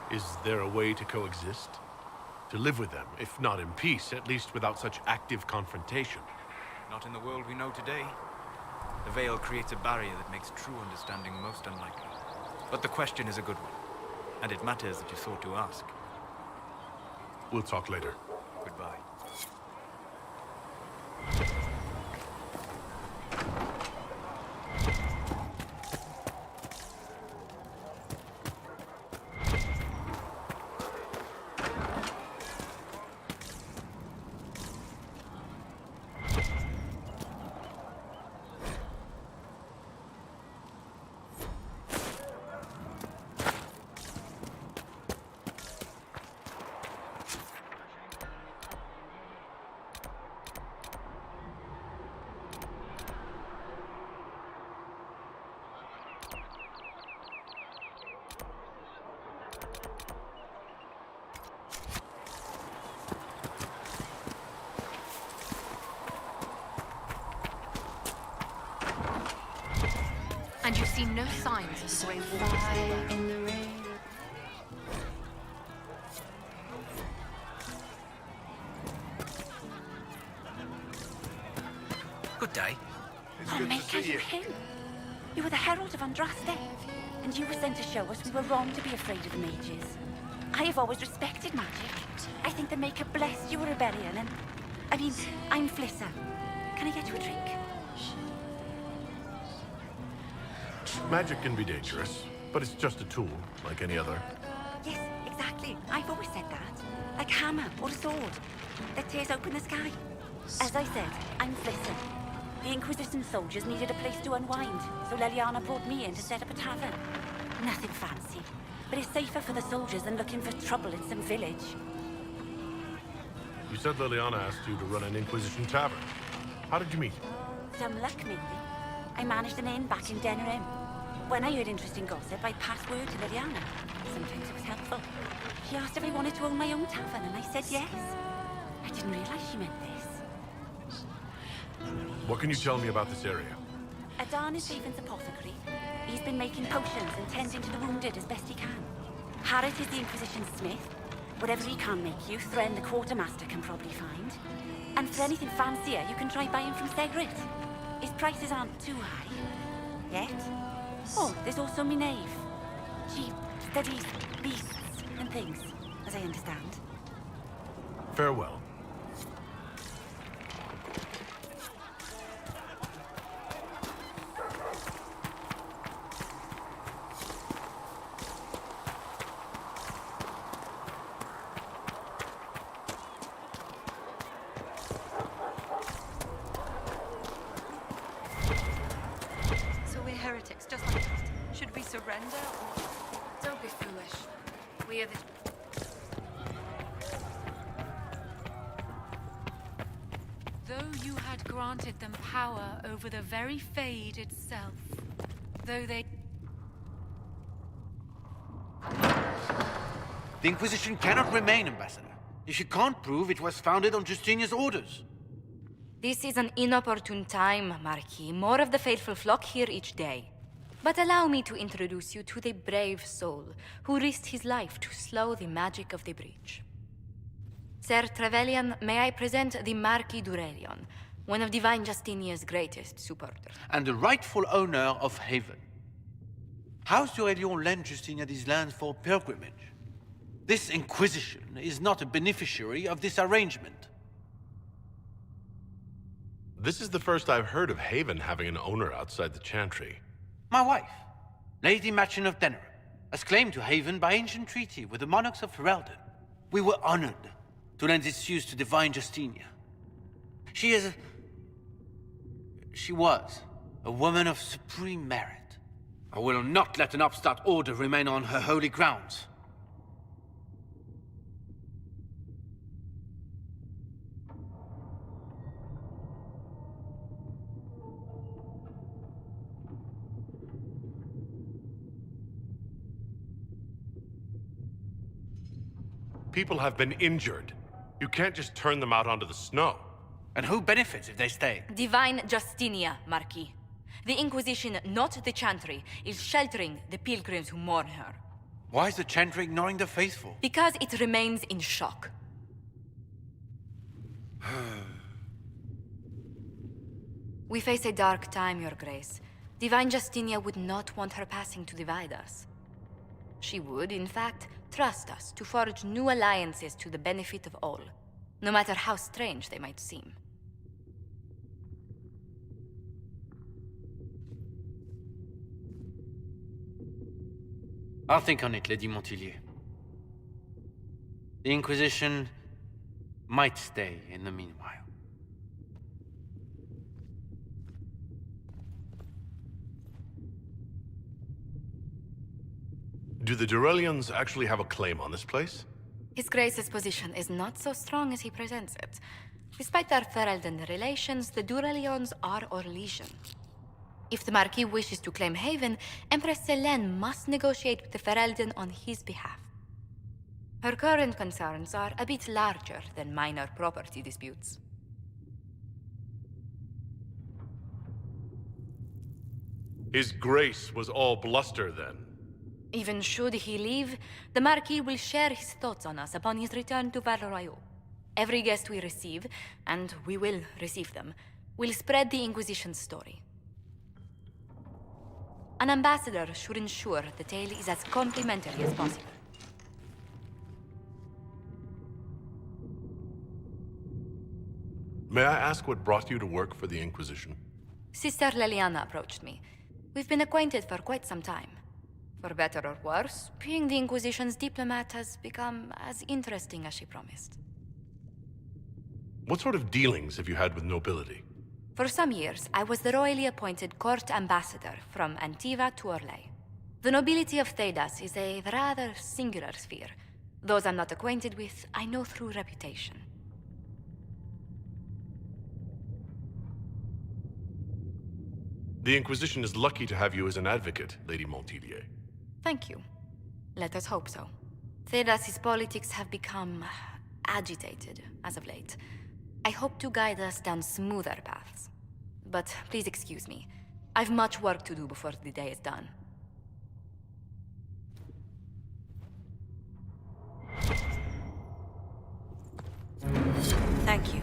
Is there a way to coexist? To live with them, if not in peace, at least without such active confrontation? Not in the world we know today. The veil creates a barrier that makes true understanding most unlikely. But the question is a good one, and it matters that you thought to ask. We'll talk later. Goodbye. You've seen no signs of the Grey Waters anywhere. Good day. Oh, Maker, you him? You were the Herald of Andraste, and you were sent to show us we were wrong to be afraid of mages. I have always respected magic. I think the Maker blessed your rebellion, and... I mean, I'm Flissa. Can I get you a drink? Magic can be dangerous, but it's just a tool, like any other. Yes, exactly. I've always said that. Like a hammer or a sword that tears open the sky. As I said, I'm Flissa. The Inquisition soldiers needed a place to unwind, so Leliana brought me in to set up a tavern. Nothing fancy, but it's safer for the soldiers than looking for trouble in some village. You said Liliana asked you to run an Inquisition tavern. How did you meet? Some luck, maybe. I managed an inn back in Lyrium. When I heard interesting gossip, I passed word to Liliana. Sometimes it was helpful. She asked if I wanted to own my own tavern, and I said yes. I didn't realize she meant this. What can you tell me about this area? Adan is Haven's apothecary. He's been making potions and tending to the wounded as best he can. Harrit is the Inquisition smith. Whatever he can make you, Thren the quartermaster can probably find. And for anything fancier, you can try buying from Segrit. His prices aren't too high. Yet. Oh, there's also Minave. She studies beasts and things, as I understand. Farewell. Heretics, just like that. Should we surrender or... Don't be foolish. We are the... Though you had granted them power over the very Fade itself, though they... The Inquisition cannot remain, Ambassador, if you can't prove it was founded on Justinia's orders. This is an inopportune time, Marquis. More of the faithful flock here each day. But allow me to introduce you to the brave soul who risked his life to slow the magic of the breach. Sir Trevelyan, may I present the Marquis Durellion, one of Divine Justinia's greatest supporters. And the rightful owner of Haven. House Durellion lent Justinia these lands for pilgrimage. This Inquisition is not a beneficiary of this arrangement. This is the first I've heard of Haven having an owner outside the Chantry. My wife, Lady Machin of Denerim, has claimed to Haven by ancient treaty with the monarchs of Ferelden. We were honored to lend its use to Divine Justinia. She was a woman of supreme merit. I will not let an upstart order remain on her holy grounds. People have been injured. You can't just turn them out onto the snow. And who benefits if they stay? Divine Justinia, Marquis. The Inquisition, not the Chantry, is sheltering the pilgrims who mourn her. Why is the Chantry ignoring the faithful? Because it remains in shock. We face a dark time, Your Grace. Divine Justinia would not want her passing to divide us. She would, in fact, trust us to forge new alliances to the benefit of all, no matter how strange they might seem. I'll think on it, Lady Montillier. The Inquisition might stay in the meanwhile. Do the Durellions actually have a claim on this place? His Grace's position is not so strong as he presents it. Despite their Ferelden relations, the Durellions are Orlesian. If the Marquis wishes to claim Haven, Empress Selene must negotiate with the Ferelden on his behalf. Her current concerns are a bit larger than minor property disputes. His grace was all bluster, then. Even should he leave, the Marquis will share his thoughts on us upon his return to Valorаю. Every guest we receive, and we will receive them, will spread the Inquisition's story. An ambassador should ensure the tale is as complimentary as possible. May I ask what brought you to work for the Inquisition? Sister Leliana approached me. We've been acquainted for quite some time. For better or worse, being the Inquisition's diplomat has become as interesting as she promised. What sort of dealings have you had with nobility? For some years, I was the royally appointed court ambassador from Antiva to Orlais. The nobility of Thedas is a rather singular sphere. Those I'm not acquainted with, I know through reputation. The Inquisition is lucky to have you as an advocate, Lady Montilier. Thank you. Let us hope so. Thedas's politics have become agitated as of late. I hope to guide us down smoother paths. But please excuse me. I've much work to do before the day is done. Thank you.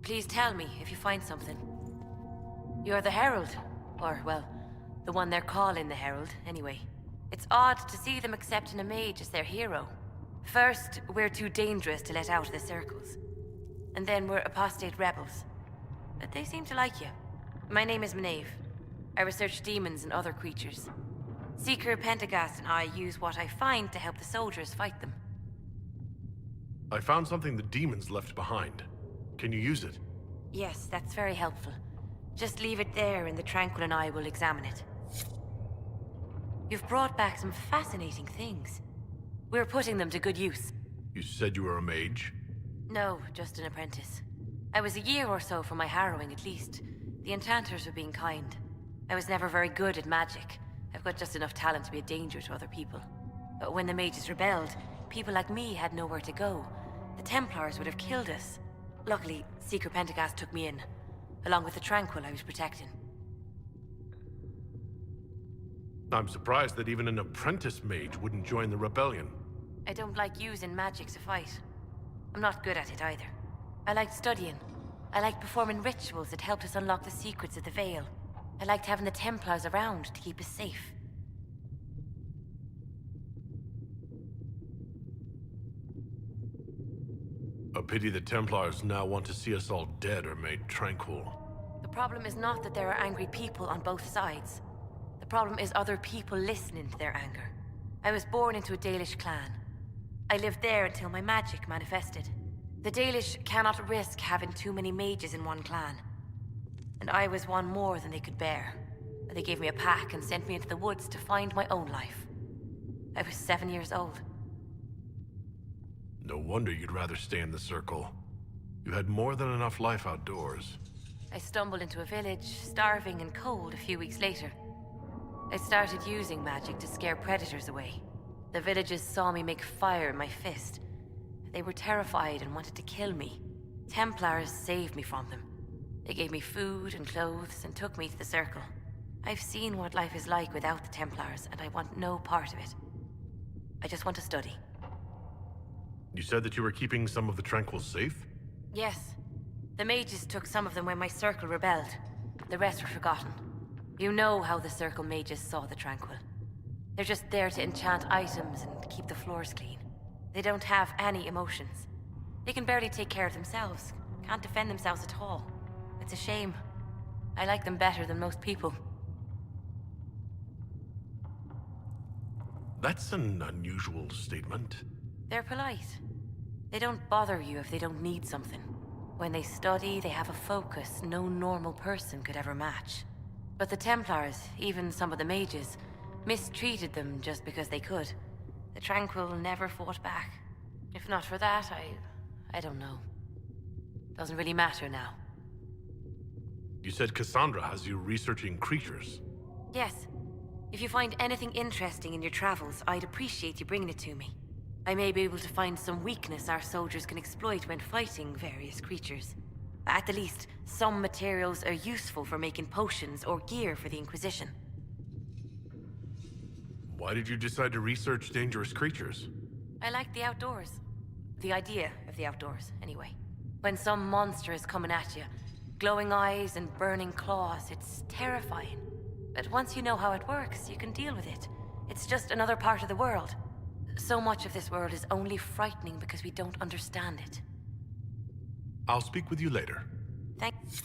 Please tell me if you find something. You're the Herald. Or, well, the one they're calling the Herald, anyway. It's odd to see them accepting a mage as their hero. First, we're too dangerous to let out of the circles. And then we're apostate rebels. But they seem to like you. My name is Maeve. I research demons and other creatures. Seeker Pentagast and I use what I find to help the soldiers fight them. I found something the demons left behind. Can you use it? Yes, that's very helpful. Just leave it there and the Tranquil and I will examine it. You've brought back some fascinating things. We're putting them to good use. You said you were a mage? No, just an apprentice. I was a year or so from my harrowing, at least. The enchanters were being kind. I was never very good at magic. I've got just enough talent to be a danger to other people. But when the mages rebelled, people like me had nowhere to go. The Templars would have killed us. Luckily, Seeker Pentagast took me in, along with the Tranquil I was protecting. I'm surprised that even an apprentice mage wouldn't join the rebellion. I don't like using magic to fight. I'm not good at it either. I liked studying. I liked performing rituals that helped us unlock the secrets of the Veil. I liked having the Templars around to keep us safe. A pity the Templars now want to see us all dead or made tranquil. The problem is not that there are angry people on both sides. The problem is other people listening to their anger. I was born into a Dalish clan. I lived there until my magic manifested. The Dalish cannot risk having too many mages in one clan. And I was one more than they could bear. They gave me a pack and sent me into the woods to find my own life. I was 7 years old. No wonder you'd rather stay in the circle. You had more than enough life outdoors. I stumbled into a village, starving and cold a few weeks later. I started using magic to scare predators away. The villagers saw me make fire in my fist. They were terrified and wanted to kill me. Templars saved me from them. They gave me food and clothes and took me to the circle. I've seen what life is like without the Templars, and I want no part of it. I just want to study. You said that you were keeping some of the Tranquil safe? Yes. The mages took some of them when my circle rebelled. The rest were forgotten. You know how the circle mages saw the Tranquil. They're just there to enchant items and keep the floors clean. They don't have any emotions. They can barely take care of themselves. Can't defend themselves at all. It's a shame. I like them better than most people. That's an unusual statement. They're polite. They don't bother you if they don't need something. When they study, they have a focus no normal person could ever match. But the Templars, even some of the mages, mistreated them just because they could. The Tranquil never fought back. If not for that, I don't know. Doesn't really matter now. You said Cassandra has you researching creatures. Yes. If you find anything interesting in your travels, I'd appreciate you bringing it to me. I may be able to find some weakness our soldiers can exploit when fighting various creatures. At the least, some materials are useful for making potions or gear for the Inquisition. Why did you decide to research dangerous creatures? I like the outdoors. The idea of the outdoors, anyway. When some monster is coming at you, glowing eyes and burning claws, it's terrifying. But once you know how it works, you can deal with it. It's just another part of the world. So much of this world is only frightening because we don't understand it. I'll speak with you later. Thanks.